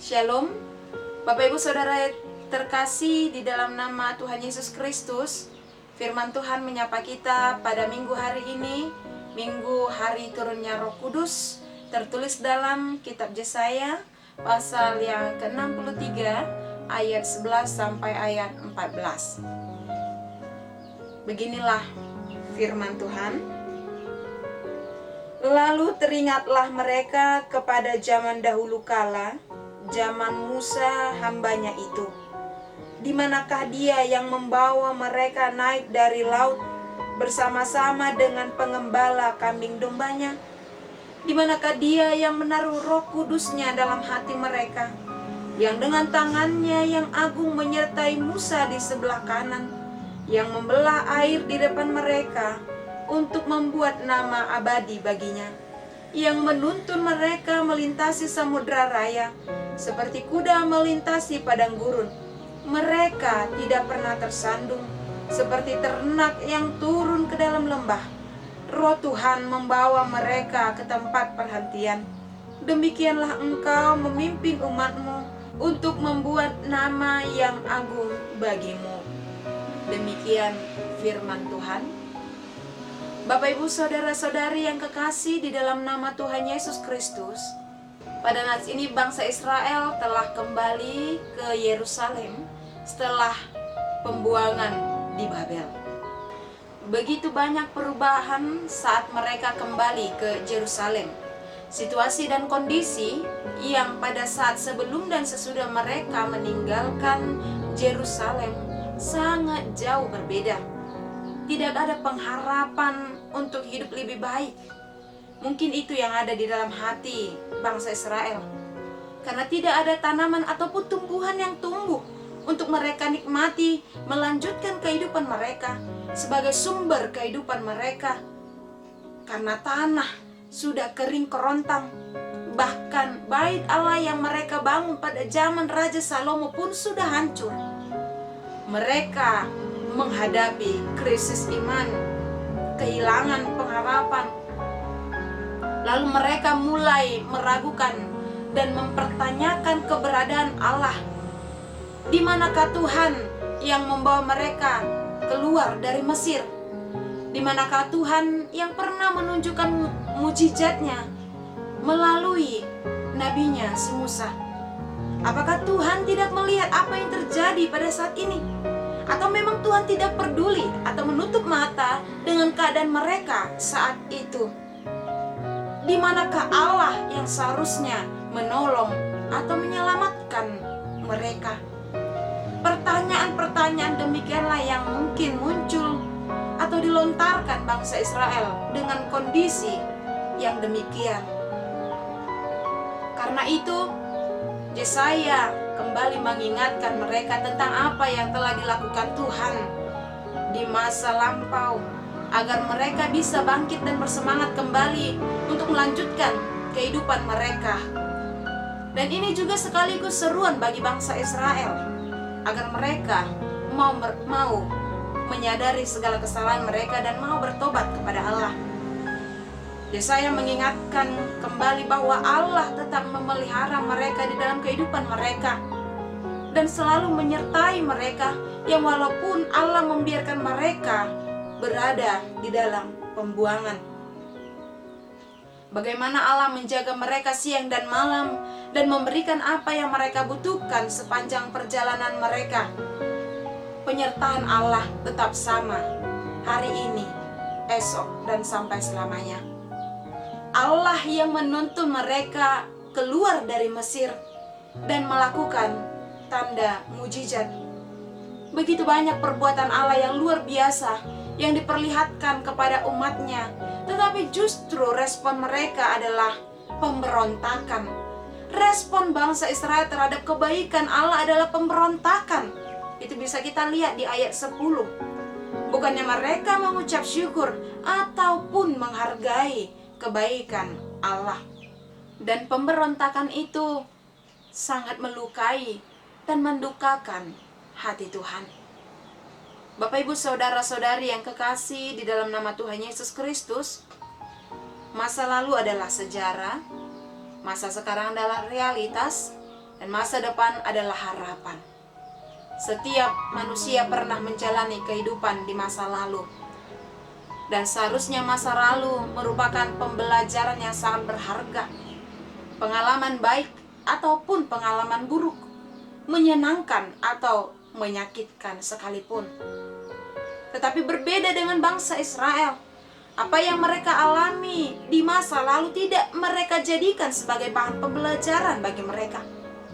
Shalom, Bapak Ibu Saudara terkasih di dalam nama Tuhan Yesus Kristus. Firman Tuhan menyapa kita pada minggu hari ini, minggu hari turunnya Roh Kudus, tertulis dalam kitab Yesaya pasal yang ke-63 ayat 11 sampai ayat 14. Beginilah firman Tuhan. Lalu teringatlah mereka kepada zaman dahulu kala, zaman Musa hambanya itu. Di manakah dia yang membawa mereka naik dari laut bersama-sama dengan pengembala kambing dombanya? Di manakah dia yang menaruh Roh Kudusnya dalam hati mereka, yang dengan tangannya yang agung menyertai Musa di sebelah kanan, yang membelah air di depan mereka untuk membuat nama abadi baginya, yang menuntun mereka melintasi samudra raya seperti kuda melintasi padang gurun. Mereka tidak pernah tersandung seperti ternak yang turun ke dalam lembah. Roh Tuhan membawa mereka ke tempat perhentian. Demikianlah engkau memimpin umatmu untuk membuat nama yang agung bagimu. Demikian firman Tuhan. Bapak Ibu Saudara-saudari yang kekasih di dalam nama Tuhan Yesus Kristus, pada saat ini bangsa Israel telah kembali ke Yerusalem setelah pembuangan di Babel. Begitu banyak perubahan saat mereka kembali ke Yerusalem. Situasi dan kondisi yang pada saat sebelum dan sesudah mereka meninggalkan Yerusalem sangat jauh berbeda. Tidak ada pengharapan untuk hidup lebih baik. Mungkin itu yang ada di dalam hati bangsa Israel. Karena tidak ada tanaman ataupun tumbuhan yang tumbuh untuk mereka nikmati, melanjutkan kehidupan mereka sebagai sumber kehidupan mereka. Karena tanah sudah kering kerontang. Bahkan bait Allah yang mereka bangun pada zaman Raja Salomo pun sudah hancur. Mereka menghadapi krisis iman, kehilangan pengharapan. Lalu mereka mulai meragukan dan mempertanyakan keberadaan Allah. Di manakah Tuhan yang membawa mereka keluar dari Mesir? Di manakah Tuhan yang pernah menunjukkan mujizatnya melalui nabinya si Musa? Apakah Tuhan tidak melihat apa yang terjadi pada saat ini? Atau memang Tuhan tidak peduli atau menutup mata dengan keadaan mereka saat itu? Di manakah Allah yang seharusnya menolong atau menyelamatkan mereka? Pertanyaan-pertanyaan demikianlah yang mungkin muncul atau dilontarkan bangsa Israel dengan kondisi yang demikian. Karena itu, Yesaya kembali mengingatkan mereka tentang apa yang telah dilakukan Tuhan di masa lampau, agar mereka bisa bangkit dan bersemangat kembali untuk melanjutkan kehidupan mereka. Dan ini juga sekaligus seruan bagi bangsa Israel, agar mereka mau menyadari segala kesalahan mereka dan mau bertobat kepada Allah. Yesaya mengingatkan kembali bahwa Allah tetap memelihara mereka di dalam kehidupan mereka dan selalu menyertai mereka, yang walaupun Allah membiarkan mereka berada di dalam pembuangan. Bagaimana Allah menjaga mereka siang dan malam dan memberikan apa yang mereka butuhkan sepanjang perjalanan mereka. Penyertaan Allah tetap sama hari ini, esok, dan sampai selamanya. Allah yang menuntun mereka keluar dari Mesir dan melakukan tanda mujizat. Begitu banyak perbuatan Allah yang luar biasa yang diperlihatkan kepada umatnya, tetapi justru respon mereka adalah pemberontakan. Respon bangsa Israel terhadap kebaikan Allah adalah pemberontakan. Itu bisa kita lihat di ayat 10. Bukannya mereka mengucap syukur ataupun menghargai kebaikan Allah. Dan pemberontakan itu sangat melukai dan mendukakan hati Tuhan. Bapak Ibu saudara-saudari yang kekasih di dalam nama Tuhan Yesus Kristus, masa lalu adalah sejarah, masa sekarang adalah realitas, dan masa depan adalah harapan. Setiap manusia pernah menjalani kehidupan di masa lalu, dan seharusnya masa lalu merupakan pembelajaran yang sangat berharga. Pengalaman baik ataupun pengalaman buruk, menyenangkan atau menyakitkan sekalipun. Tetapi berbeda dengan bangsa Israel, apa yang mereka alami di masa lalu tidak mereka jadikan sebagai bahan pembelajaran bagi mereka.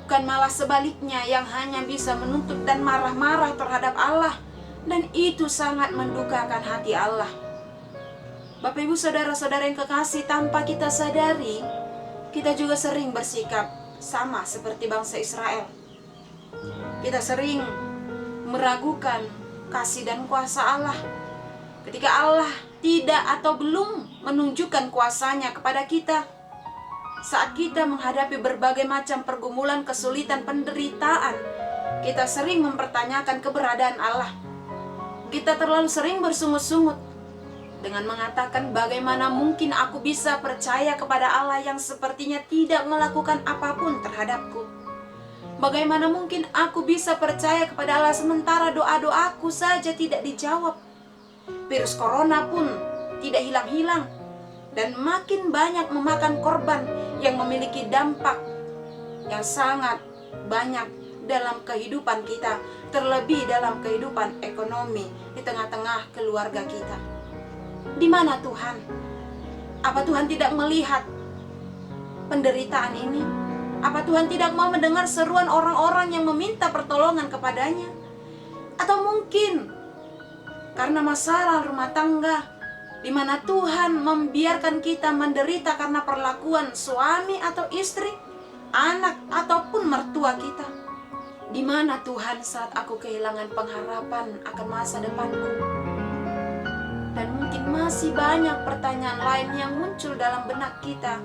Bukan malah sebaliknya, yang hanya bisa menuntut dan marah-marah terhadap Allah, dan itu sangat mendukakan hati Allah. Bapak Ibu saudara-saudara yang kekasih, tanpa kita sadari, kita juga sering bersikap sama seperti bangsa Israel. Kita sering meragukan kasih dan kuasa Allah. Ketika Allah tidak atau belum menunjukkan kuasanya kepada kita, saat kita menghadapi berbagai macam pergumulan, kesulitan, penderitaan, kita sering mempertanyakan keberadaan Allah. Kita terlalu sering bersungut-sungut dengan mengatakan, bagaimana mungkin aku bisa percaya kepada Allah yang sepertinya tidak melakukan apapun terhadapku? Bagaimana mungkin aku bisa percaya kepada Allah sementara doa-doaku saja tidak dijawab? Virus corona pun tidak hilang-hilang, dan makin banyak memakan korban yang memiliki dampak yang sangat banyak dalam kehidupan kita, terlebih dalam kehidupan ekonomi di tengah-tengah keluarga kita. Di mana Tuhan? Apa Tuhan tidak melihat penderitaan ini? Apa Tuhan tidak mau mendengar seruan orang-orang yang meminta pertolongan kepadanya? Atau mungkin karena masalah rumah tangga, di mana Tuhan membiarkan kita menderita karena perlakuan suami atau istri, anak ataupun mertua kita? Di mana Tuhan saat aku kehilangan pengharapan akan masa depanku? Dan mungkin masih banyak pertanyaan lain yang muncul dalam benak kita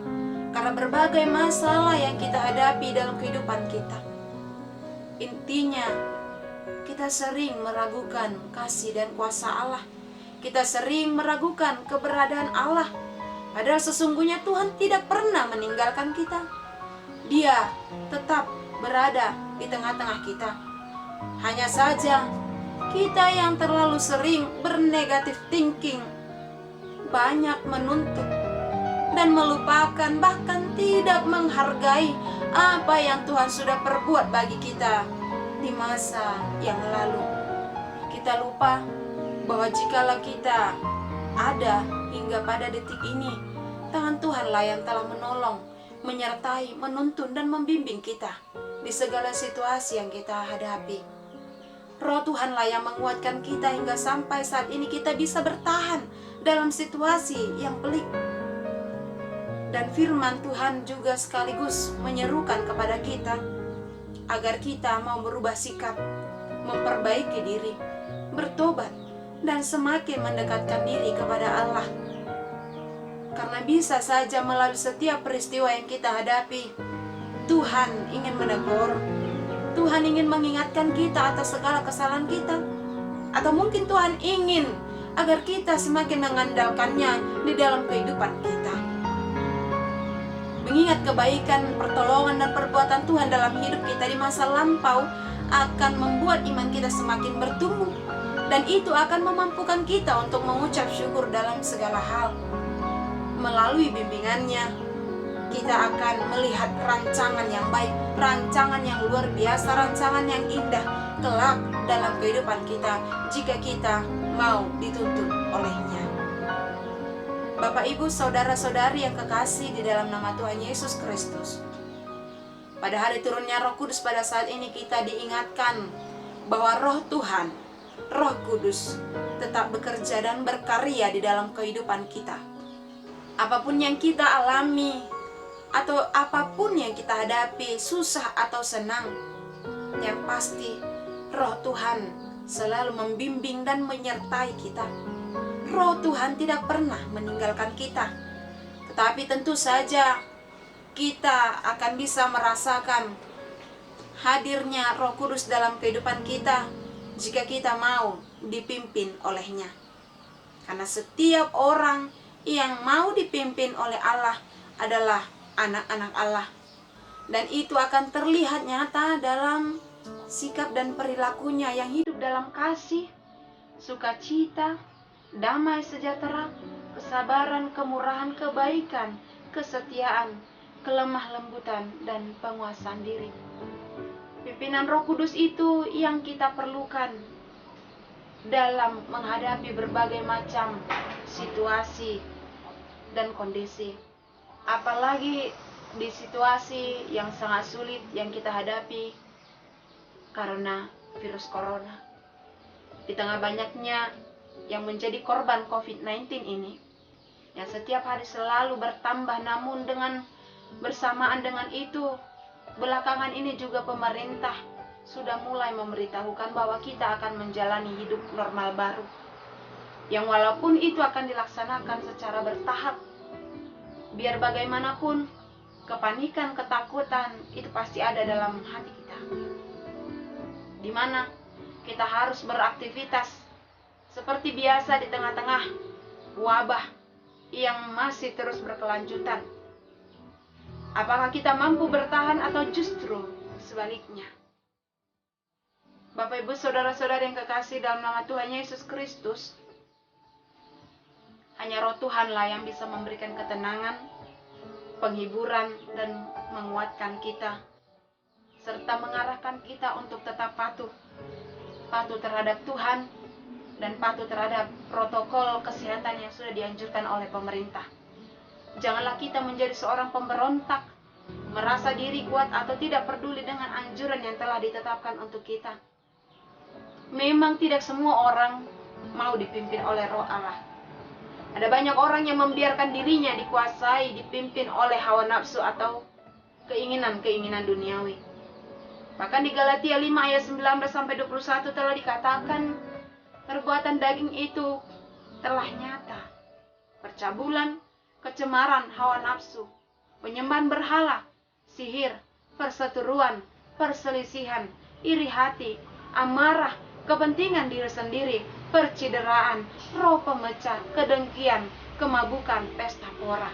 karena berbagai masalah yang kita hadapi dalam kehidupan kita. Intinya, kita sering meragukan kasih dan kuasa Allah. Kita sering meragukan keberadaan Allah, padahal sesungguhnya Tuhan tidak pernah meninggalkan kita. Dia tetap berada di tengah-tengah kita. Hanya saja kita yang terlalu sering bernegatif thinking, banyak menuntut dan melupakan, bahkan tidak menghargai apa yang Tuhan sudah perbuat bagi kita di masa yang lalu. Kita lupa bahwa jikalau kita ada hingga pada detik ini, tangan Tuhanlah yang telah menolong, menyertai, menuntun dan membimbing kita di segala situasi yang kita hadapi. Roh Tuhanlah yang menguatkan kita hingga sampai saat ini kita bisa bertahan dalam situasi yang pelik. Dan firman Tuhan juga sekaligus menyerukan kepada kita agar kita mau berubah sikap, memperbaiki diri, bertobat, dan semakin mendekatkan diri kepada Allah. Karena bisa saja melalui setiap peristiwa yang kita hadapi, Tuhan ingin menegur, Tuhan ingin mengingatkan kita atas segala kesalahan kita. Atau mungkin Tuhan ingin agar kita semakin mengandalkannya di dalam kehidupan kita. Mengingat kebaikan, pertolongan, dan perbuatan Tuhan dalam hidup kita di masa lampau akan membuat iman kita semakin bertumbuh. Dan itu akan memampukan kita untuk mengucap syukur dalam segala hal. Melalui bimbingannya, kita akan melihat rancangan yang baik, rancangan yang luar biasa, rancangan yang indah kelak dalam kehidupan kita jika kita mau dituntun olehnya. Bapak, Ibu, saudara-saudari yang kekasih di dalam nama Tuhan Yesus Kristus, pada hari turunnya Roh Kudus pada saat ini kita diingatkan bahwa Roh Tuhan, Roh Kudus tetap bekerja dan berkarya di dalam kehidupan kita. Apapun yang kita alami atau apapun yang kita hadapi, susah atau senang, yang pasti Roh Tuhan selalu membimbing dan menyertai kita. Roh Tuhan tidak pernah meninggalkan kita. Tetapi tentu saja kita akan bisa merasakan hadirnya Roh Kudus dalam kehidupan kita jika kita mau dipimpin olehnya. Karena setiap orang yang mau dipimpin oleh Allah adalah anak-anak Allah. Dan itu akan terlihat nyata dalam sikap dan perilakunya yang hidup dalam kasih, sukacita, damai sejahtera, kesabaran, kemurahan, kebaikan, kesetiaan, kelemah lembutan, dan penguasaan diri. Pimpinan Roh Kudus itu yang kita perlukan dalam menghadapi berbagai macam situasi dan kondisi. Apalagi di situasi yang sangat sulit yang kita hadapi karena virus corona. Di tengah banyaknya yang menjadi korban COVID-19 ini, yang setiap hari selalu bertambah, namun bersamaan dengan itu, belakangan ini juga pemerintah sudah mulai memberitahukan bahwa kita akan menjalani hidup normal baru. Yang walaupun itu akan dilaksanakan secara bertahap, biar bagaimanapun kepanikan, ketakutan itu pasti ada dalam hati kita. Di mana kita harus beraktivitas seperti biasa di tengah-tengah wabah yang masih terus berkelanjutan. Apakah kita mampu bertahan atau justru sebaliknya? Bapak Ibu saudara-saudara yang kekasih dalam nama Tuhan Yesus Kristus, hanya Roh Tuhanlah yang bisa memberikan ketenangan, penghiburan, dan menguatkan kita, serta mengarahkan kita untuk tetap patuh terhadap Tuhan dan patuh terhadap protokol kesehatan yang sudah dianjurkan oleh pemerintah. Janganlah kita menjadi seorang pemberontak, merasa diri kuat atau tidak peduli dengan anjuran yang telah ditetapkan untuk kita. Memang tidak semua orang mau dipimpin oleh Roh Allah. Ada banyak orang yang membiarkan dirinya dikuasai, dipimpin oleh hawa nafsu atau keinginan-keinginan duniawi. Bahkan di Galatia 5 ayat 19-21 telah dikatakan, perbuatan daging itu telah nyata. Percabulan, kecemaran hawa nafsu, penyembahan berhala, sihir, perseteruan, perselisihan, iri hati, amarah, kepentingan diri sendiri, percideraan, roh pemecah, kedengkian, kemabukan, pesta pora.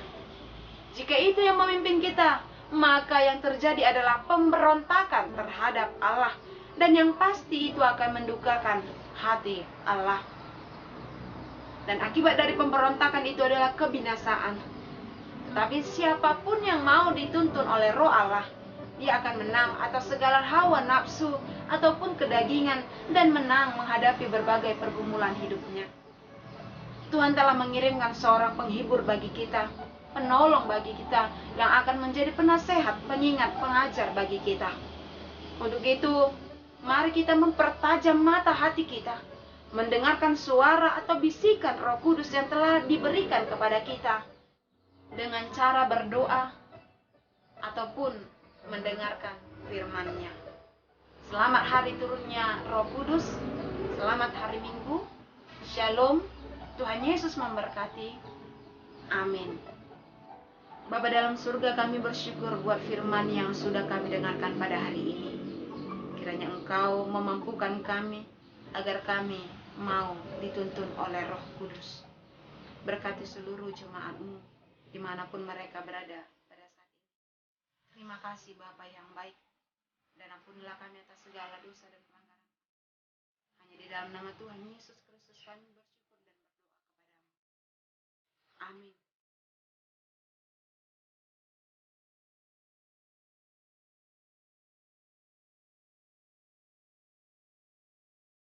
Jika itu yang memimpin kita, maka yang terjadi adalah pemberontakan terhadap Allah, dan yang pasti itu akan mendukakan hati Allah. Dan akibat dari pemberontakan itu adalah kebinasaan. Tetapi siapapun yang mau dituntun oleh Roh Allah, dia akan menang atas segala hawa nafsu ataupun kedagingan dan menang menghadapi berbagai pergumulan hidupnya. Tuhan telah mengirimkan seorang penghibur bagi kita, penolong bagi kita, yang akan menjadi penasehat, pengingat, pengajar bagi kita. Untuk itu, mari kita mempertajam mata hati kita, mendengarkan suara atau bisikan Roh Kudus yang telah diberikan kepada kita dengan cara berdoa ataupun mendengarkan firman-Nya. Selamat hari turunnya Roh Kudus, selamat hari Minggu, Shalom, Tuhan Yesus memberkati, amin. Bapa dalam surga, kami bersyukur buat firman yang sudah kami dengarkan pada hari ini. Kiranya Engkau memampukan kami agar kami mau dituntun oleh Roh Kudus. Berkati seluruh jemaat-Mu dimanapun mereka berada pada saat ini. Terima kasih Bapa yang baik, dan ampunilah kami atas segala dosa dan pelanggaran. Hanya di dalam nama Tuhan Yesus Kristus kami bersyukur dan berdoa kepadamu. Amin.